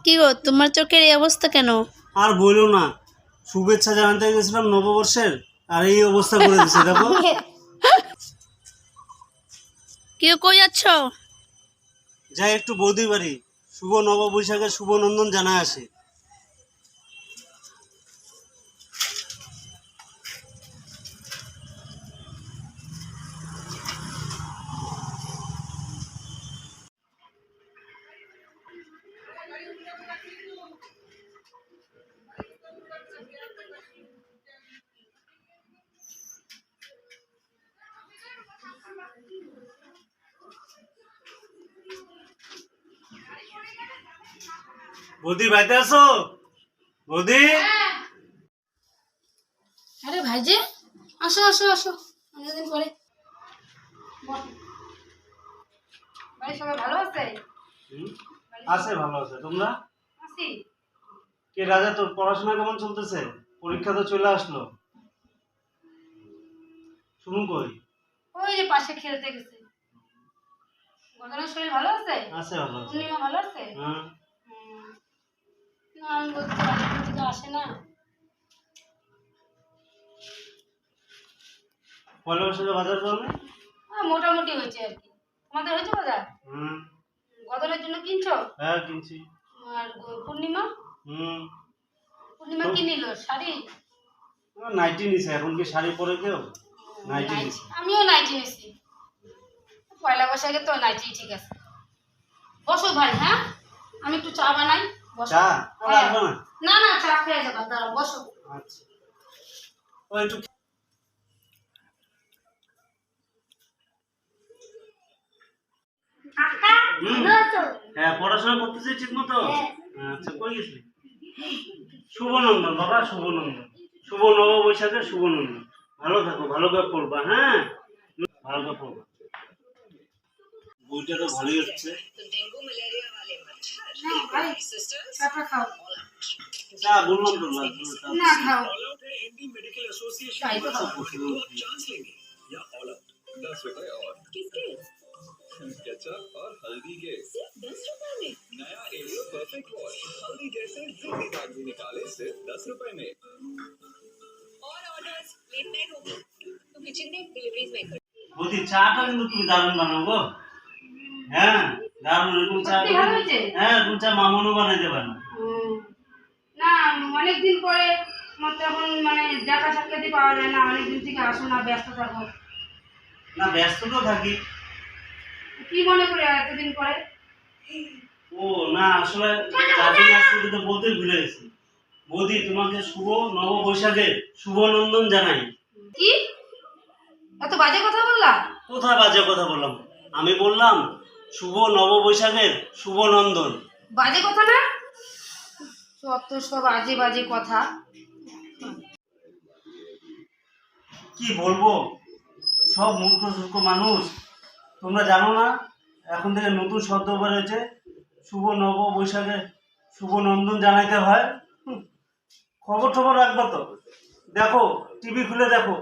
কি গো, তোমার চোখের এই অবস্থা কেন? আর বলো না, শুভেচ্ছা জানাতে গেছিলাম নববর্ষের, আর এই অবস্থা করে দিছে দেখো। কেউ কই যাচ্ছ? যাই একটু বৌদি বাড়ি, শুভ নববৈশাখের শুভ নন্দন জানায় আসে। বৌদি বাড়িতে আসো, বৌদি। আরে ভাইজি, আসো আসো আসো, অনেকদিন পরে। বাড়ির সবাই ভালো আছে? আছে, ভালো আছে। তোমরা? আছি। কে রাজা, তোর পড়াশোনা কেমন চলতেছে? পরীক্ষা তো চলে আসলো। শুনু কই? ওই যে পাশে খেলতে গেছে। গদনের শরীর ভালো আছে? আছে, ভালো আছে। পূর্ণিমা ভালো আছে? হ্যাঁ। না, আমি বলতে অনেকদিন থেকে আসে না। পয়লা বৈশাখে বাজার করো না? মোটামুটি হয়েছে আর কি। তোমাদের হয়েছে বাজার? হুম। গদনের জন্য কিনছো? হ্যাঁ, কিনছি। আর পূর্ণিমা? পূর্ণিমা কি নিল? শাড়ি? নাইটি নিছে। এখন কি শাড়ি পরে কেউ? নাইটি নিছে। আমিও নাইটি নিছি। পয়লা বৈশাখে তো নাইটি ঠিক আছে। বসো ভাই, হ্যাঁ, আমি একটু চা বানাই। বসো। চা লাগবে না? না না, চা খেয়ে যাবা, দাঁড়াও, বসো। আচ্ছা, ও একটু। হ্যাঁ, পড়াশোনা করতেছি ঠিক মতো? আচ্ছা, কই গেছিলি? শুভ নন্দন বাবা, শুভ নন্দন, শুভ নববৈশাখের শুভ নন্দন। ভালো থাকো, ভালো করে পড়বা। হ্যাঁ, ভালো করে পড়বা। বইটা তো ভালোই হচ্ছে। চা বললাম তো লাগবে। না, খাও। केचप और हल्दी के सिर्फ 10 रुपए में नया एरियो परफेक्ट वॉश हल्दी जैसे जिद्दी दाग भी निकाले सिर्फ 10 रुपए में। और ऑर्डर्स लेट नाइट होगी तो किचन में डिलीवरीज मैं कर। বৌদি, চাটা কিন্তু তুমি দারুণ বানাও গো। হ্যাঁ, দারুণ। এরকম চা, হ্যাঁ, এরকম চা মামনও বানাইতে পারে না। না, অনেকদিন পরে তখন দেখা সাক্ষাৎই পাওয়া যায় না। অনেকদিন থেকে আসো না, ব্যস্ত থাকো। না, ব্যস্ত তো থাকি। কি মনে করে এতদিন পরে? ও না, আসলে চারদিন আসতে তো বলতে ভুলে গেছি। বৌদি, তোমাকে শুভ নববৈশাখের শুভ নন্দন জানাই। কি এত বাজে কথা বললা? কোথায় বাজে কথা বললাম? আমি বললাম শুভ নববৈশাখের শুভ নন্দন। বাজে কথা না? সব তো সব আজে বাজে কথা। কি বলবো, সব মূর্খ সূর্খ মানুষ। তোমরা জানো না, এখন থেকে নতুন শব্দ বেরোচ্ছে, শুভ নববৈশাখের শুভ নন্দন জানাইতে হয়। খবর টবর রাখবা তো? দেখো, টিভি খুলে দেখো।